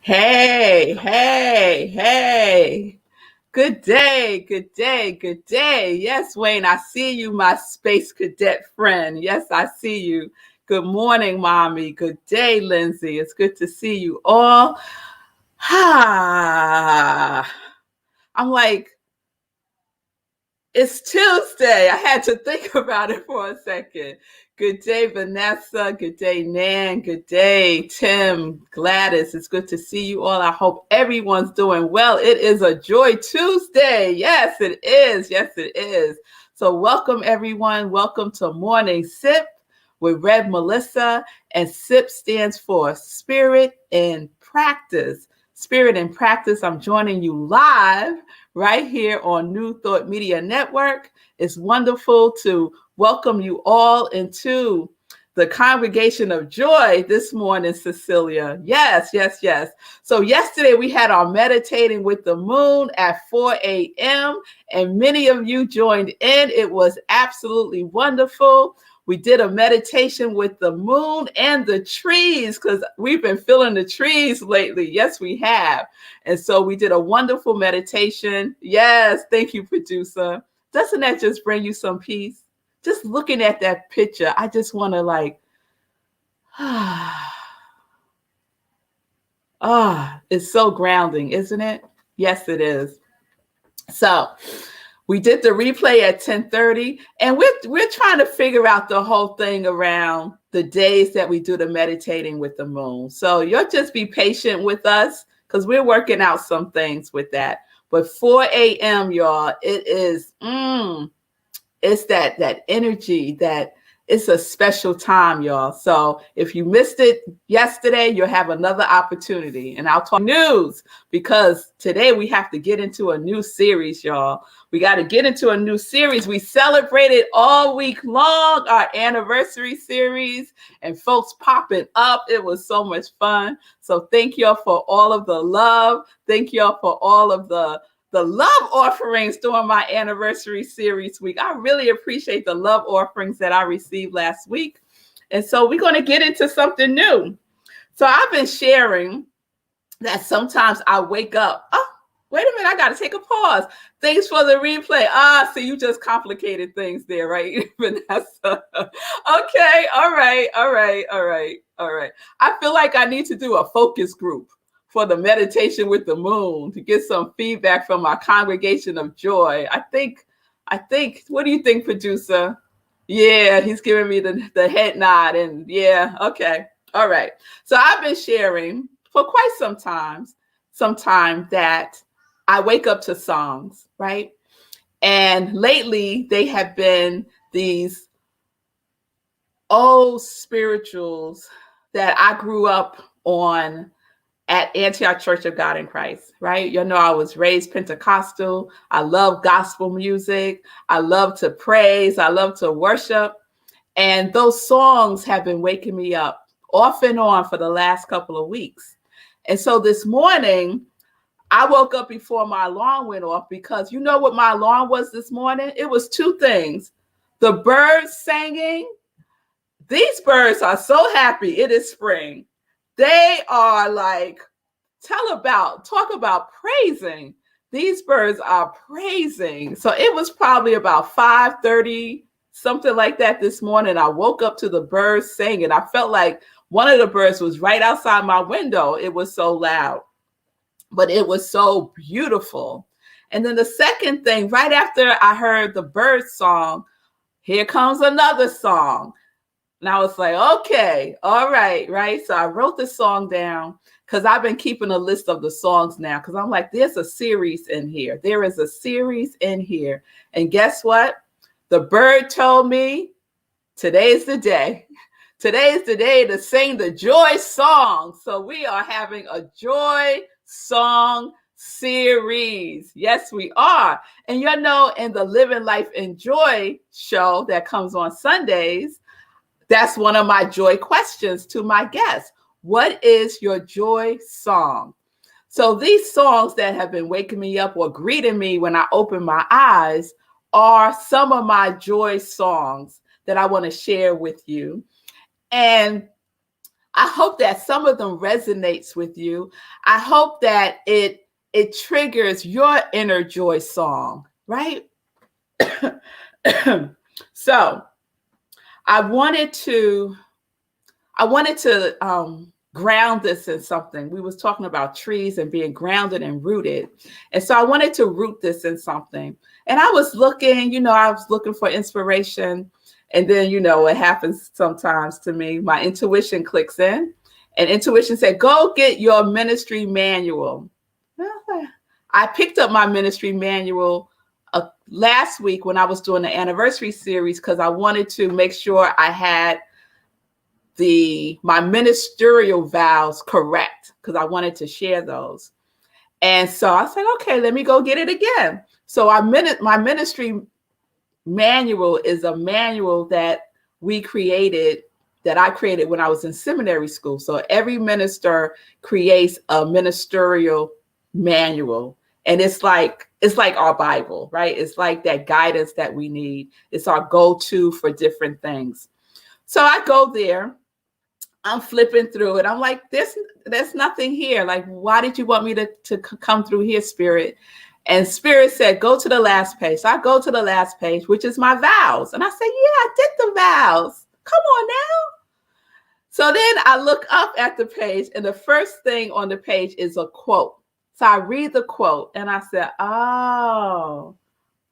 Hey, hey, hey. Good day, good day, good day. Yes, Wayne, I see you, my space cadet friend. Yes, I see you. Good morning, mommy. Good day, Lindsay. It's good to see you all. I'm like, it's Tuesday. I had to think about it for a second. Good day, Vanessa. Good day, Nan. Good day, Tim, Gladys. It's good to see you all. I hope everyone's doing well. It is a Joy Tuesday. Yes, it is. Yes, it is. So welcome, everyone. Welcome to Morning Sip with Rev Melissa. And SIP stands for Spirit in Practice. Spirit in Practice. I'm joining you live right here on New Thought Media Network. It's wonderful to welcome you all into the congregation of joy this morning, Cecilia. Yes, yes, yes. So yesterday we had our meditating with the moon at 4 a.m. and many of you joined in. It was absolutely wonderful. We did a meditation with the moon and the trees because we've been feeling the trees lately. Yes, we have. And so we did a wonderful meditation. Yes, thank you, producer. Doesn't that just bring you some peace? Just looking at that picture, I just want to it's so grounding, isn't it? Yes, it is. So we did the replay at 10:30, and we're trying to figure out the whole thing around the days that we do the meditating with the moon. So you'll just be patient with us because we're working out some things with that. But 4 a.m., y'all, it is, it's that energy that it's a special time, y'all. So if you missed it yesterday, you'll have another opportunity. And I'll talk news because today we have to get into a new series, y'all. We got to get into a new series. We celebrated all week long our anniversary series and folks popping up. It was so much fun. So thank y'all for all of the love. Thank y'all for all of the love offerings during my anniversary series week. I really appreciate the love offerings that I received last week. And so we're going to get into something new. So I've been sharing that sometimes I wake up. Oh, wait a minute. I got to take a pause. Thanks for the replay. So you just complicated things there, right, Vanessa? Okay. All right. I feel like I need to do a focus group for the meditation with the moon to get some feedback from our congregation of joy. I think, what do you think, producer? Yeah, he's giving me the head nod and yeah, okay. All right. So I've been sharing for quite some time that I wake up to songs, right? And lately they have been these old spirituals that I grew up on at Antioch Church of God in Christ, right? You know, I was raised Pentecostal. I love gospel music. I love to praise. I love to worship. And those songs have been waking me up off and on for the last couple of weeks. And so this morning, I woke up before my alarm went off because you know what my alarm was this morning? It was two things. The birds singing. These birds are so happy. It is spring. They are like, talk about praising. These birds are praising. So it was probably about 5:30, something like that this morning. I woke up to the birds singing. I felt like one of the birds was right outside my window. It was so loud, but it was so beautiful. And then the second thing, right after I heard the bird song, here comes another song. And I was like, okay, all right, right? So I wrote the song down because I've been keeping a list of the songs now because I'm like, there's a series in here. There is a series in here. And guess what? The bird told me today's the day. Today's the day to sing the joy song. So we are having a joy song series. Yes, we are. And you know, in the Living Life in Joy show that comes on Sundays, that's one of my joy questions to my guests. What is your joy song? So these songs that have been waking me up or greeting me when I open my eyes are some of my joy songs that I want to share with you. And I hope that some of them resonates with you. I hope that it triggers your inner joy song, right? So I wanted to ground this in something. We was talking about trees and being grounded and rooted. And so I wanted to root this in something. And I was looking for inspiration. And then, what happens sometimes to me, my intuition clicks in, and intuition said, go get your ministry manual. I picked up my ministry manual last week when I was doing the anniversary series, because I wanted to make sure I had my ministerial vows correct, because I wanted to share those. And so I said, okay, let me go get it again. So my ministry manual is a manual that I created when I was in seminary school. So every minister creates a ministerial manual. And it's like our Bible, right? It's like that guidance that we need. It's our go-to for different things. So I go there. I'm flipping through it. I'm like, there's nothing here. Like, why did you want me to come through here, Spirit? And Spirit said, go to the last page. So I go to the last page, which is my vows. And I said, yeah, I did the vows. Come on now. So then I look up at the page, and the first thing on the page is a quote. So I read the quote, and I said, oh,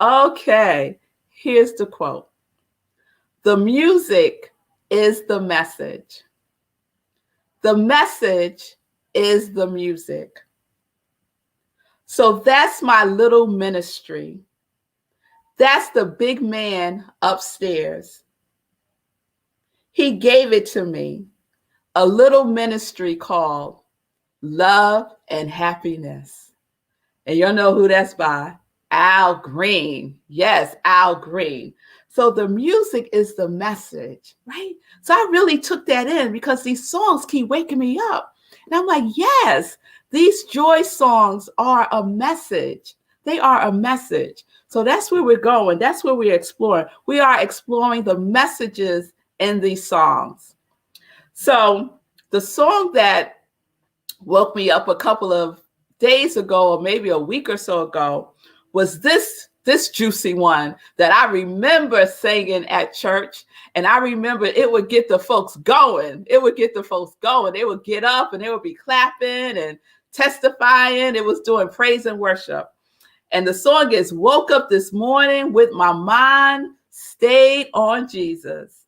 okay. Here's the quote. The music is the message. The message is the music. So that's my little ministry. That's the big man upstairs. He gave it to me, a little ministry called Love and Happiness. And you'll know who that's by. Al Green. Yes, Al Green. So the music is the message, right? So I really took that in, because these songs keep waking me up. And I'm like, yes, these joy songs are a message. They are a message. So that's where we're going. That's where we're exploring. We are exploring the messages in these songs. So the song that woke me up a couple of days ago, or maybe a week or so ago, was this juicy one that I remember singing at church. And I remember it would get the folks going. They would get up and they would be clapping and testifying. It was doing praise and worship. And the song is, woke up this morning with my mind stayed on Jesus.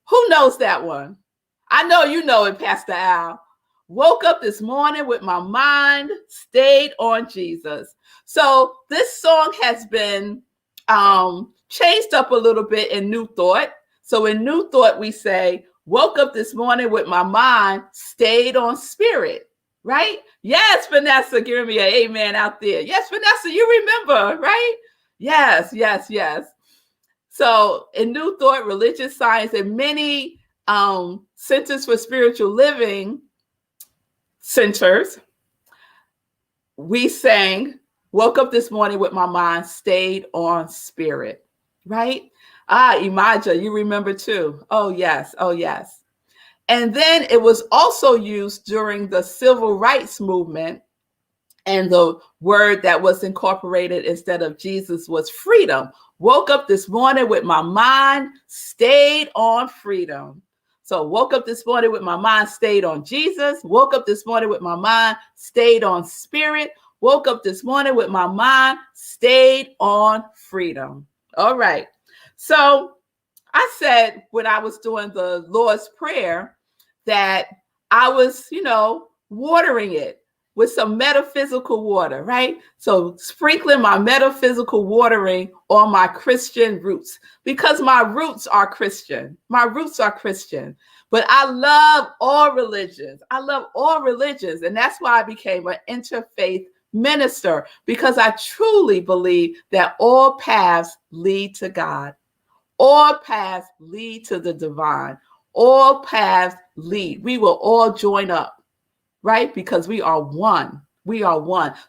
Who knows that one? I know you know it, Pastor Al. Woke up this morning with my mind stayed on Jesus. So this song has been changed up a little bit in New Thought. So in New Thought, we say, woke up this morning with my mind stayed on Spirit, right? Yes, Vanessa, give me an amen out there. Yes, Vanessa, you remember, right? Yes. So in New Thought, religious science, and many Centers for Spiritual Living centers, we sang, woke up this morning with my mind stayed on Spirit, right? Imaja, you remember too. Oh, yes. And then it was also used during the civil rights movement. And the word that was incorporated instead of Jesus was freedom. Woke up this morning with my mind stayed on freedom. So woke up this morning with my mind stayed on Jesus. Woke up this morning with my mind stayed on Spirit. Woke up this morning with my mind stayed on freedom. All right. So I said when I was doing the Lord's Prayer that I was, watering it with some metaphysical water, right? So sprinkling my metaphysical watering on my Christian roots, because my roots are Christian. But I love all religions. And that's why I became an interfaith minister, because I truly believe that all paths lead to God. All paths lead to the divine. All paths lead. We will all join up. Right? Because we are one.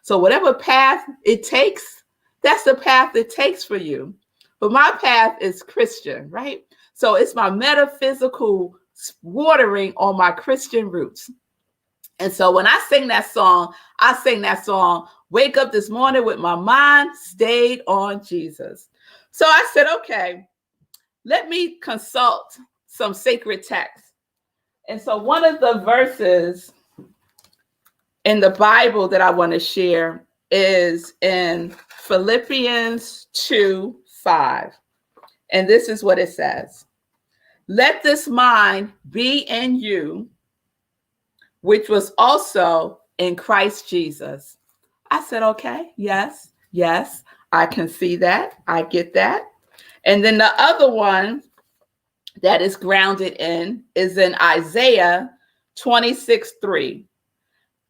So whatever path it takes, that's the path it takes for you. But my path is Christian, right? So it's my metaphysical watering on my Christian roots. And so when I sing that song, wake up this morning with my mind stayed on Jesus. So I said, okay, let me consult some sacred texts. And so one of the verses in the Bible that I want to share is in Philippians 2:5. And this is what it says. Let this mind be in you, which was also in Christ Jesus. I said, okay, yes, I can see that. I get that. And then the other one that is grounded in is in Isaiah 26:3.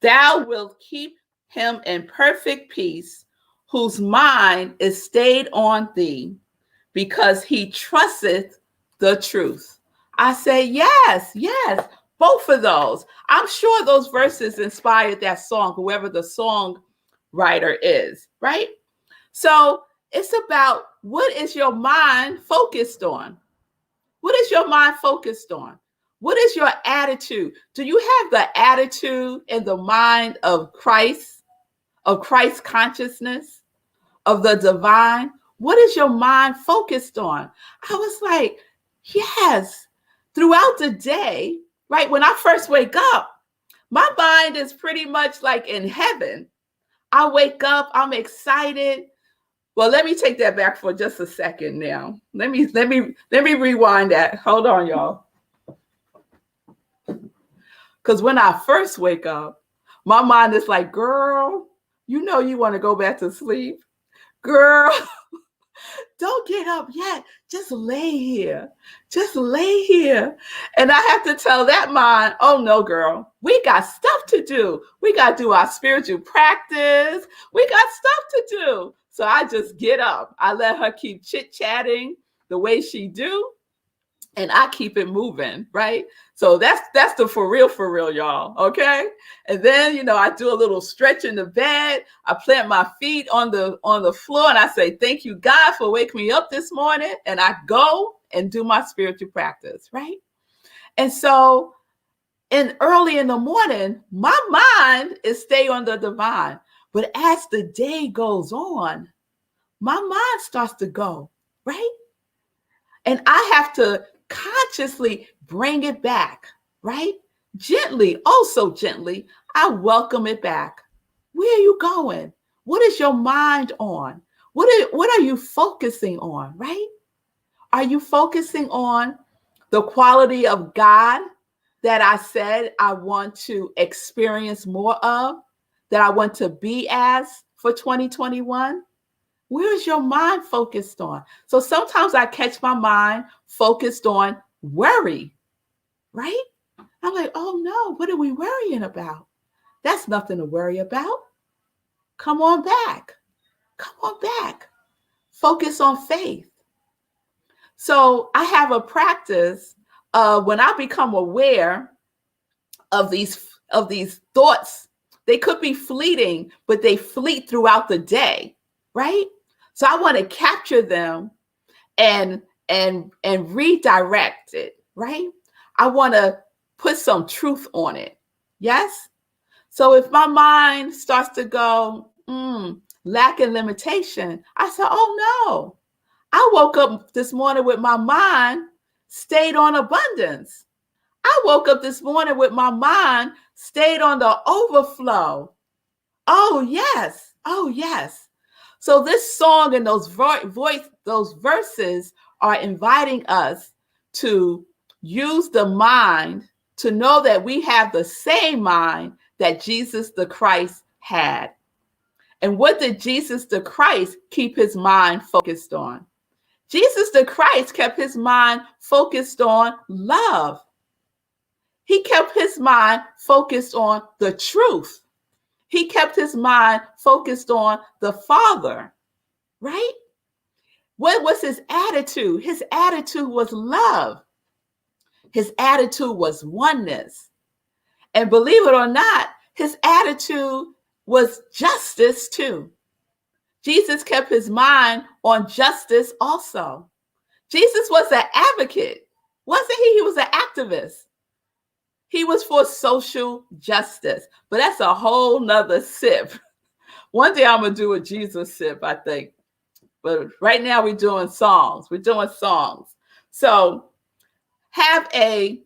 Thou wilt keep him in perfect peace, whose mind is stayed on thee, because he trusteth the truth. I say, yes, both of those. I'm sure those verses inspired that song, whoever the songwriter is, right? So it's about, what is your mind focused on? What is your mind focused on? What is your attitude? Do you have the attitude and the mind of Christ consciousness, of the divine? What is your mind focused on? I was like, yes. Throughout the day, right? When I first wake up, my mind is pretty much like in heaven. I wake up, I'm excited. Well, let me take that back for just a second now. Let me rewind that. Hold on, y'all. Because when I first wake up, my mind is like, girl, you know you want to go back to sleep. Girl, don't get up yet. Just lay here. And I have to tell that mind, oh no, girl, we got stuff to do. We got to do our spiritual practice. We got stuff to do. So I just get up. I let her keep chit-chatting the way she do. And I keep it moving, right? So that's the for real, y'all, okay? And then, I do a little stretch in the bed. I plant my feet on the floor, and I say, thank you, God, for waking me up this morning. And I go and do my spiritual practice, right? And so early in the morning, my mind is stay on the divine. But as the day goes on, my mind starts to go, right? And I have to consciously bring it back, right? Gently, oh so gently, I welcome it back. Where are you going? What is your mind on? What are you focusing on, right? Are you focusing on the quality of God that I said I want to experience more of, that I want to be as for 2021? Where is your mind focused on? So sometimes I catch my mind focused on worry, right? I'm like, oh no, what are we worrying about? That's nothing to worry about. Come on back. Focus on faith. So I have a practice when I become aware of these thoughts. They could be fleeting, but they fleet throughout the day, right? So I want to capture them and redirect it, right? I want to put some truth on it. Yes? So if my mind starts to go, lack and limitation, I said, oh no. I woke up this morning with my mind stayed on abundance. I woke up this morning with my mind stayed on the overflow. Oh yes. So this song and those verses are inviting us to use the mind to know that we have the same mind that Jesus the Christ had. And what did Jesus the Christ keep his mind focused on? Jesus the Christ kept his mind focused on love. He kept his mind focused on the truth. He kept his mind focused on the Father, right? What was his attitude? His attitude was love. His attitude was oneness. And believe it or not, his attitude was justice too. Jesus kept his mind on justice also. Jesus was an advocate. Wasn't he? He was an activist. He was for social justice. But that's a whole nother sip. One day I'm going to do a Jesus sip, I think. But right now we're doing songs. We're doing songs. So have a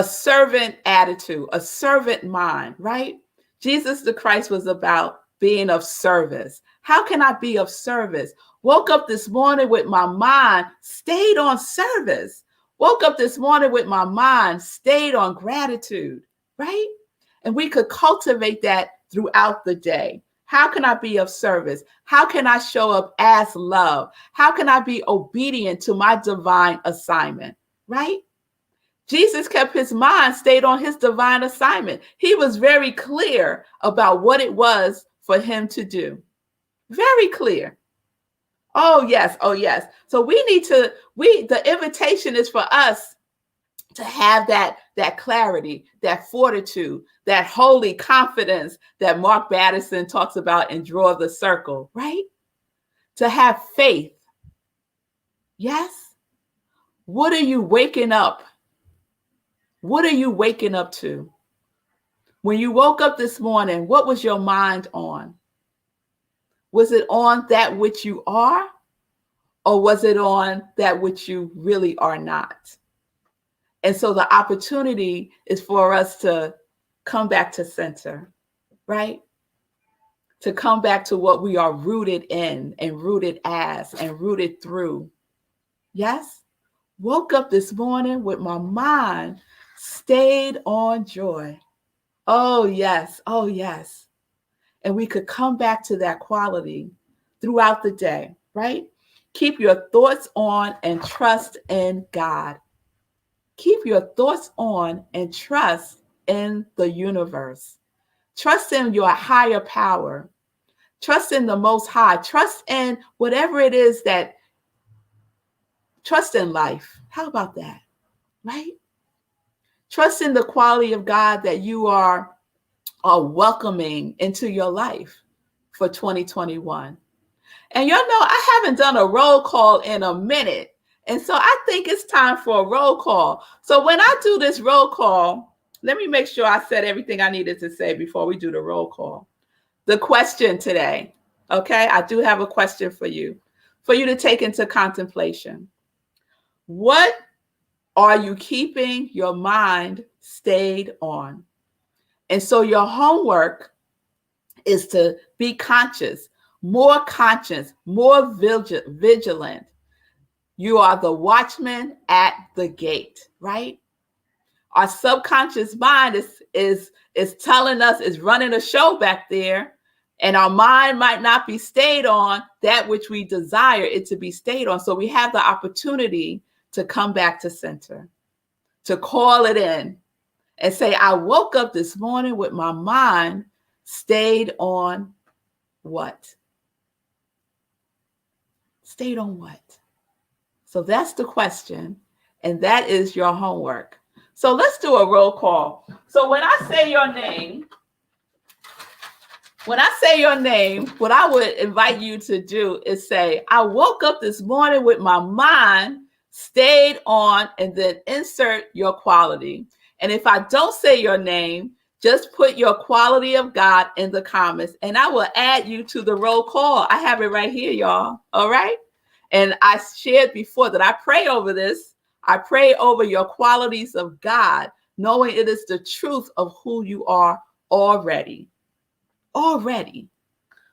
servant attitude, a servant mind, right? Jesus the Christ was about being of service. How can I be of service? Woke up this morning with my mind stayed on service. Woke up this morning with my mind stayed on gratitude, right? And we could cultivate that throughout the day. How can I be of service? How can I show up as love? How can I be obedient to my divine assignment, right? Jesus kept his mind stayed on his divine assignment. He was very clear about what it was for him to do. Very clear. Oh, yes. Oh, yes. So the invitation is for us to have that clarity, that fortitude, that holy confidence that Mark Batterson talks about in Draw the Circle, right? To have faith. Yes. What are you waking up? What are you waking up to? When you woke up this morning, what was your mind on? Was it on that which you are, or was it on that which you really are not? And so the opportunity is for us to come back to center, right? To come back to what we are rooted in and rooted as and rooted through. Yes? Woke up this morning with my mind stayed on joy. Oh, yes. Oh, yes. And we could come back to that quality throughout the day, right? Keep your thoughts on and trust in God. Keep your thoughts on and trust in the universe. Trust in your higher power. Trust in the Most High. Trust in whatever it is that, trust in life. How about that, right? Trust in the quality of God that you are welcoming into your life for 2021. And y'all know I haven't done a roll call in a minute. And so I think it's time for a roll call. So when I do this roll call, let me make sure I said everything I needed to say before we do the roll call. The question today, okay? I do have a question for you to take into contemplation. What are you keeping your mind stayed on? And so your homework is to be conscious, more vigilant. You are the watchman at the gate, right? Our subconscious mind is telling us, is running a show back there, and our mind might not be stayed on that which we desire it to be stayed on. So we have the opportunity to come back to center, to call it in and say, I woke up this morning with my mind stayed on what? Stayed on what? So that's the question, and that is your homework. So let's do a roll call. So when I say your name, what I would invite you to do is say, I woke up this morning with my mind stayed on, and then insert your quality. And if I don't say your name, just put your quality of God in the comments, and I will add you to the roll call. I have it right here, y'all. All right. And I shared before that I pray over this. I pray over your qualities of God, knowing it is the truth of who you are already.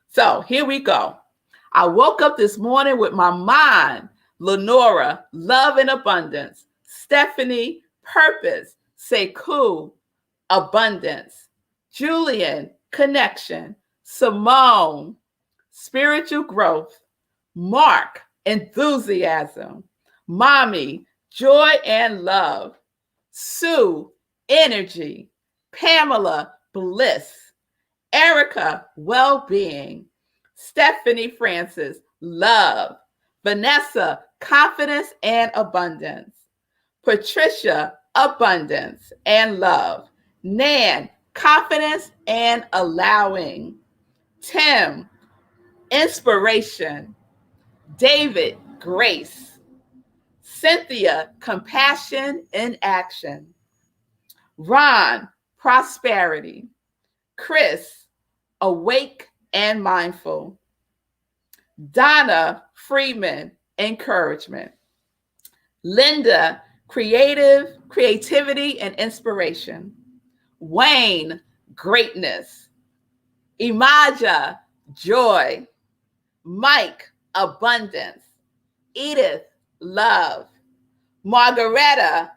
So here we go. I woke up this morning with my mind, Lenora, love and abundance. Stephanie, purpose. Sekou, abundance. Julian, connection. Simone, spiritual growth. Mark, enthusiasm. Mommy, joy and love. Sue, energy. Pamela, bliss. Erica, well-being. Stephanie Francis, love. Vanessa, confidence and abundance. Patricia, abundance and love. Nan, confidence and allowing. Tim, inspiration. David, grace. Cynthia, compassion in action. Ron, prosperity. Chris, awake and mindful. Donna Freeman, encouragement. Linda, creativity and inspiration. Wayne, greatness. Imaja, joy. Mike, abundance. Edith, love. Margaretta,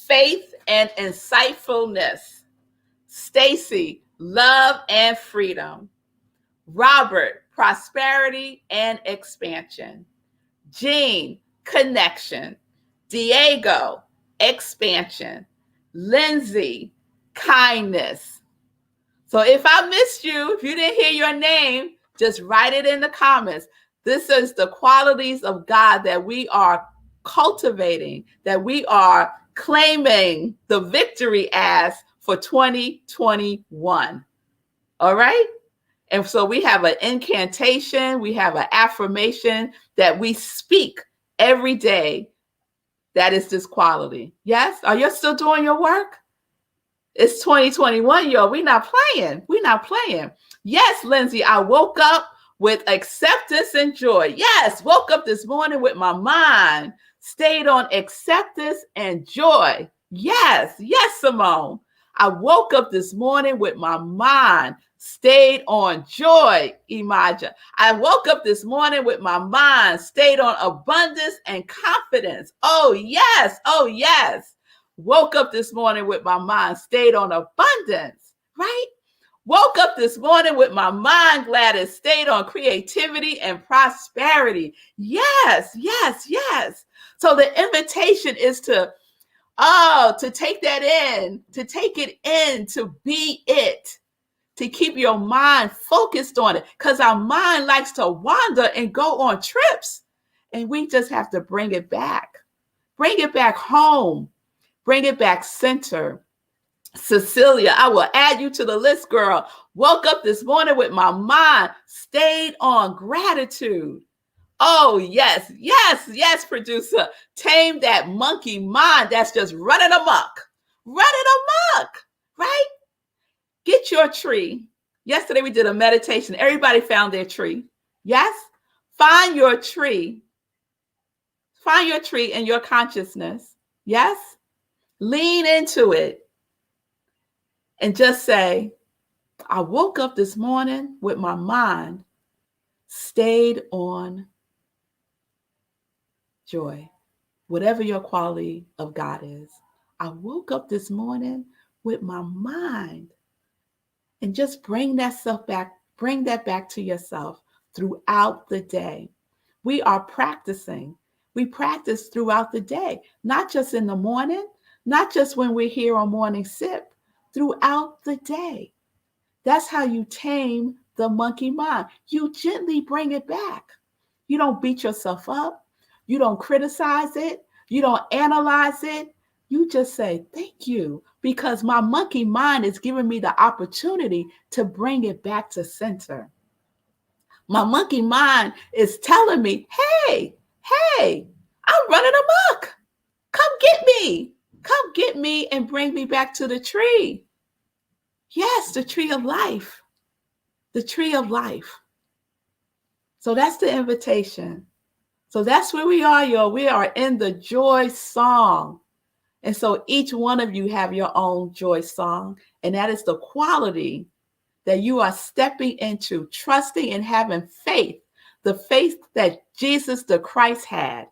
faith and insightfulness. Stacy, love and freedom. Robert, prosperity and expansion. Jean, connection. Diego, expansion. Lindsay, kindness. So if I missed you, if you didn't hear your name, just write it in the comments. This is the qualities of God that we are cultivating, that we are claiming the victory as for 2021. All right? And so we have an incantation, we have an affirmation that we speak every day. That is this quality. Yes? Are you still doing your work? It's 2021, y'all. We're not playing. We're not playing. Yes, Lindsay, I woke up with acceptance and joy. Yes, woke up this morning with my mind stayed on acceptance and joy. Yes, Simone. I woke up this morning with my mind stayed on joy, Imaja. I woke up this morning with my mind stayed on abundance and confidence. Oh, yes. Woke up this morning with my mind stayed on abundance, right? Woke up this morning with my mind, Gladys, stayed on creativity and prosperity. Yes. So the invitation is to take that in, to take it in, to be it, to keep your mind focused on it, because our mind likes to wander and go on trips, and we just have to bring it back home, bring it back center. Cecilia, I will add you to the list, girl. Woke up this morning with my mind stayed on gratitude. Oh, yes, producer. Tame that monkey mind that's just running amok, right? Get your tree. Yesterday we did a meditation. Everybody found their tree. Yes? Find your tree. Find your tree in your consciousness. Yes? Lean into it. And just say, I woke up this morning with my mind stayed on joy, whatever your quality of God is. I woke up this morning with my mind, and just bring that back to yourself throughout the day. We are practicing. We practice throughout the day, not just in the morning, not just when we're here on Morning Sip, throughout the day. That's how you tame the monkey mind. You gently bring it back. You don't beat yourself up. You don't criticize it. You don't analyze it. You just say, thank you, because my monkey mind is giving me the opportunity to bring it back to center. My monkey mind is telling me, hey, I'm running amok. Come get me and bring me back to the tree. Yes, the tree of life. The tree of life. So that's the invitation. So that's where we are, y'all. We are in the joy song. And so each one of you have your own joy song. And that is the quality that you are stepping into, trusting and having faith, the faith that Jesus the Christ had.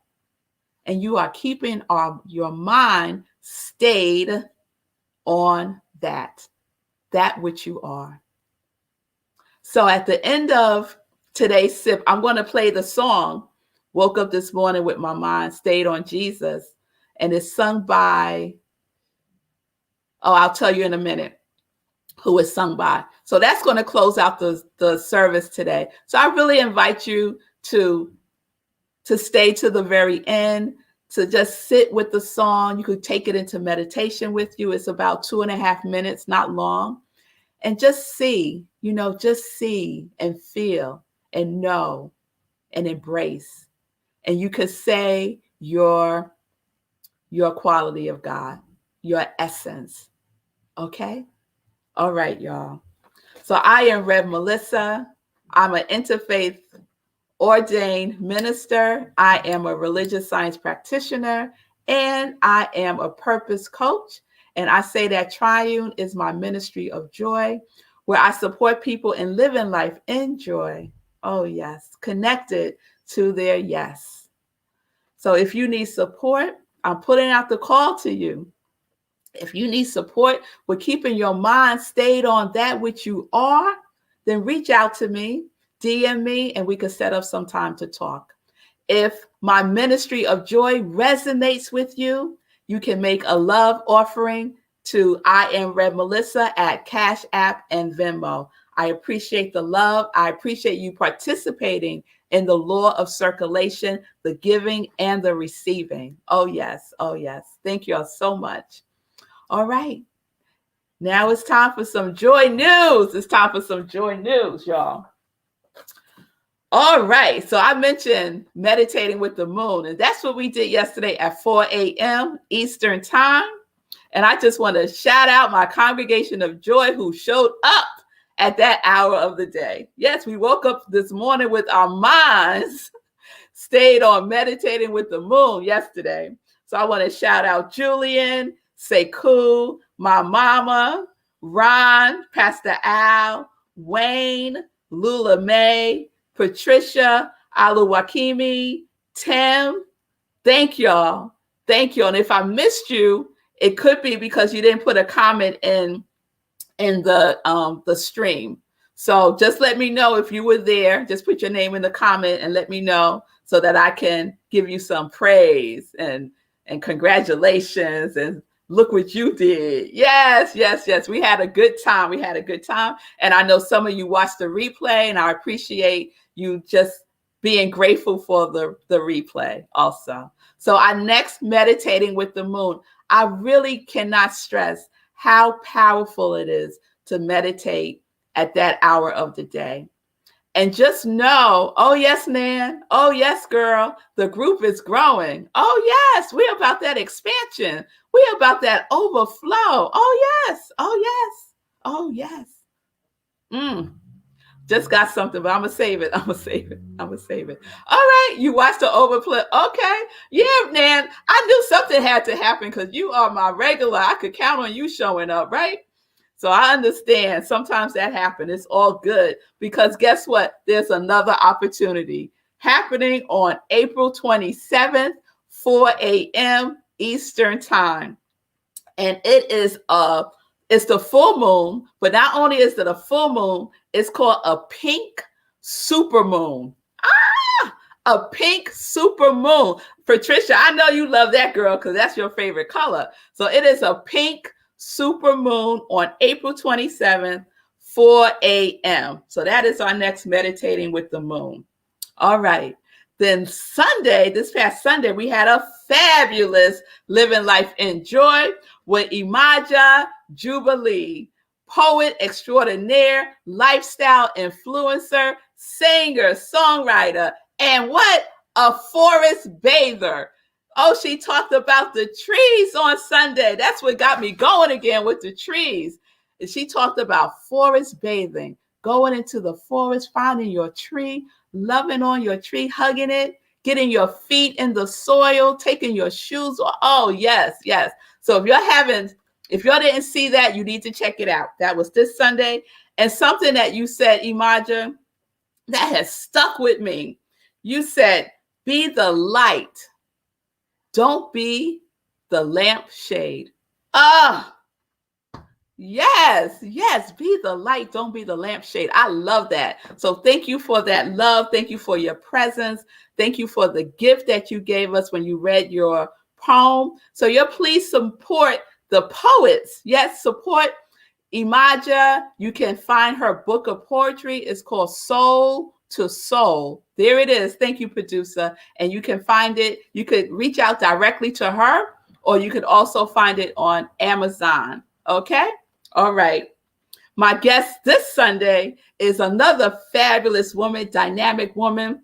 And you are keeping your mind stayed on that which you are. So at the end of today's sip, I'm going to play the song, Woke Up This Morning with My Mind Stayed on Jesus. And it's sung by, I'll tell you in a minute who it's sung by. So that's going to close out the service today. So I really invite you to stay to the very end, to just sit with the song. You could take it into meditation with you. It's about 2.5 minutes, not long. And just see and feel and know and embrace. And you could say your your quality of God, your essence. Okay? All right, y'all. So I am Rev Melissa. I'm an interfaith ordained minister. I am a religious science practitioner, and I am a purpose coach. And I say that Triune is my ministry of joy, where I support people in living life in joy. Oh, yes, connected to their yes. So if you need support, I'm putting out the call to you. If you need support with keeping your mind stayed on that which you are, then reach out to me, DM me, and we can set up some time to talk. If my ministry of joy resonates with you, you can make a love offering to I Am Rev Melissa at Cash App and Venmo. I appreciate the love. I appreciate you participating in the law of circulation, the giving and the receiving. Oh, yes. Oh, yes. Thank you all so much. All right. Now it's time for some joy news. It's time for some joy news, y'all. All right. So I mentioned meditating with the moon, and that's what we did yesterday at 4 a.m. Eastern time. And I just want to shout out my congregation of joy who showed up at that hour of the day. Yes, we woke up this morning with our minds stayed on meditating with the moon yesterday. So I want to shout out Julian, Sekou, my mama, Ron, Pastor Al, Wayne, Lula May, Patricia, Aluwakimi, Tim. Thank y'all. Thank you. And if I missed you, it could be because you didn't put a comment in the stream. So just let me know if you were there. Just put your name in the comment and let me know so that I can give you some praise and congratulations and look what you did. Yes, yes, yes. We had a good time. We had a good time. And I know some of you watched the replay, and I appreciate you just being grateful for the replay also. So our next meditating with the moon, I really cannot stress how powerful it is to meditate at that hour of the day. And just know, oh, yes, man. Oh, yes, girl. The group is growing. Oh, yes. We're about that expansion. We're about that overflow. Oh, yes. Oh, yes. Oh, yes. Just got something, but I'm going to save it. I'm going to save it. I'm going to save it. All right. You watched the overplay. Okay. Yeah, man. I knew something had to happen because you are my regular. I could count on you showing up, right? So I understand sometimes that happens. It's all good because guess what? There's another opportunity happening on April 27th, 4 a.m. Eastern time. And it's the full moon, but not only is it a full moon, it's called a pink super moon. A pink super moon. Patricia, I know you love that, girl, because that's your favorite color. So it is a pink super moon on April 27th, 4 a.m. So that is our next meditating with the moon. All right. Then Sunday, this past Sunday, we had a fabulous Living Life in Joy with Imaja Jubilee, poet extraordinaire, lifestyle influencer, singer, songwriter, and what? A forest bather. Oh, she talked about the trees on Sunday. That's what got me going again with the trees. And she talked about forest bathing, going into the forest, finding your tree, loving on your tree, hugging it, getting your feet in the soil, taking your shoes off. Oh, yes, yes. So if y'all didn't see that, you need to check it out. That was this Sunday. And something that you said, Imaja, that has stuck with me. You said, be the light. Don't be the lampshade. Yes, yes. Be the light. Don't be the lampshade. I love that. So thank you for that love. Thank you for your presence. Thank you for the gift that you gave us when you read your poem. So please support the poets. Yes, support Imaja. You can find her book of poetry. It's called Soul to Soul. There it is. Thank you, producer. And you can find it. You could reach out directly to her, or you could also find it on Amazon. Okay? All right. My guest this Sunday is another fabulous woman, dynamic woman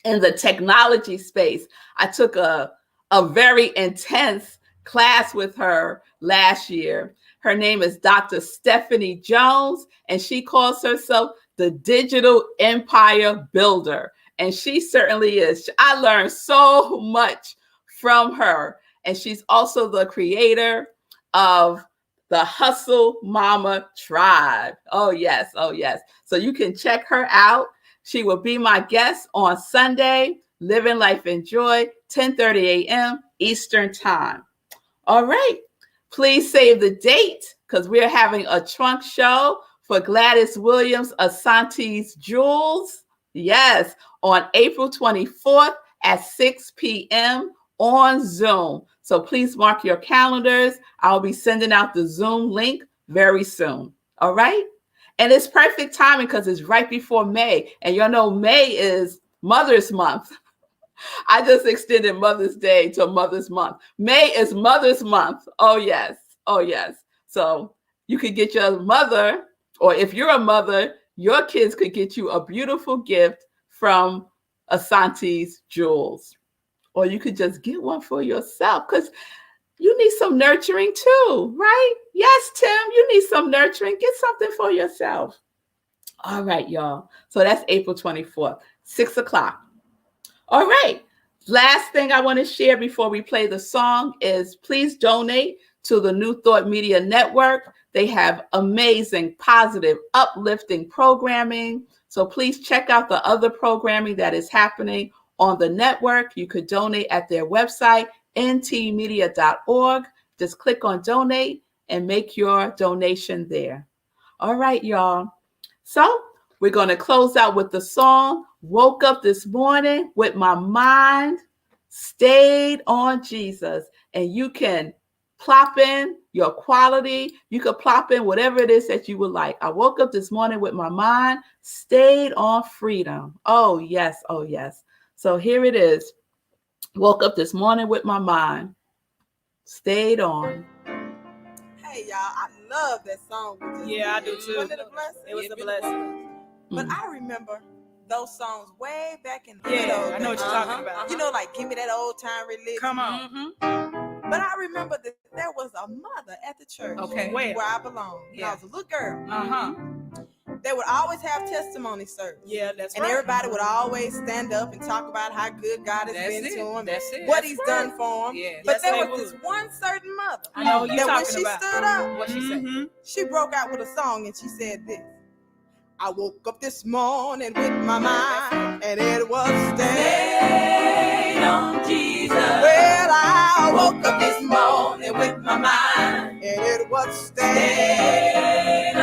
in the technology space. I took a a very intense class with her last year. Her name is Dr. Stephanie Jones, and she calls herself the Digital Empire Builder. And she certainly is. I learned so much from her. And she's also the creator of the Hustle Mama Tribe. Oh, yes. Oh, yes. So you can check her out. She will be my guest on Sunday, Living Life in Joy, 10:30 a.m. Eastern Time. All right. Please save the date because we're having a trunk show for Gladys Williams Asante's Jewels. Yes, on April 24th at 6 p.m. on Zoom. So please mark your calendars. I'll be sending out the Zoom link very soon. All right. And it's perfect timing because it's right before May. And you know, May is Mother's Month. I just extended Mother's Day to Mother's Month. May is Mother's Month. Oh, yes. Oh, yes. So you could get your mother, or if you're a mother, your kids could get you a beautiful gift from Asante's Jewels. Or you could just get one for yourself because you need some nurturing too, right? Yes, Tim, you need some nurturing. Get something for yourself. All right, y'all. So that's April 24th, 6 o'clock. All right. Last thing I want to share before we play the song is please donate to the New Thought Media Network. They have amazing, positive, uplifting programming. So please check out the other programming that is happening on the network. You could donate at their website, ntmedia.org. Just click on donate and make your donation there. All right, y'all. So we're going to close out with the song, Woke Up This Morning with My Mind Stayed on Jesus. And you can plop in your quality. You could plop in whatever it is that you would like. I woke up this morning with my mind stayed on freedom. Oh, yes. Oh, yes. So here it is. Woke up this morning with my mind stayed on. Hey, y'all. I love that song. Yeah, I do too. Wasn't it a blessing? It was a blessing. But I remember those songs way back in the I know what you're talking about. You know, like Give Me That Old Time Religion. Come on. But I remember that there was a mother at the church where I belonged. Yeah. I was a little girl. They would always have testimony service. Yeah, that's and right. And everybody would always stand up and talk about how good God has been to them. That's it. What he's done for them. Yeah. But there was this one certain mother. I know you that talking when she about. stood up, What she said? She broke out with a song and she said this. I woke up this morning with my mind and it was stayed on Jesus. Well, I woke up this morning with my mind and it was stayed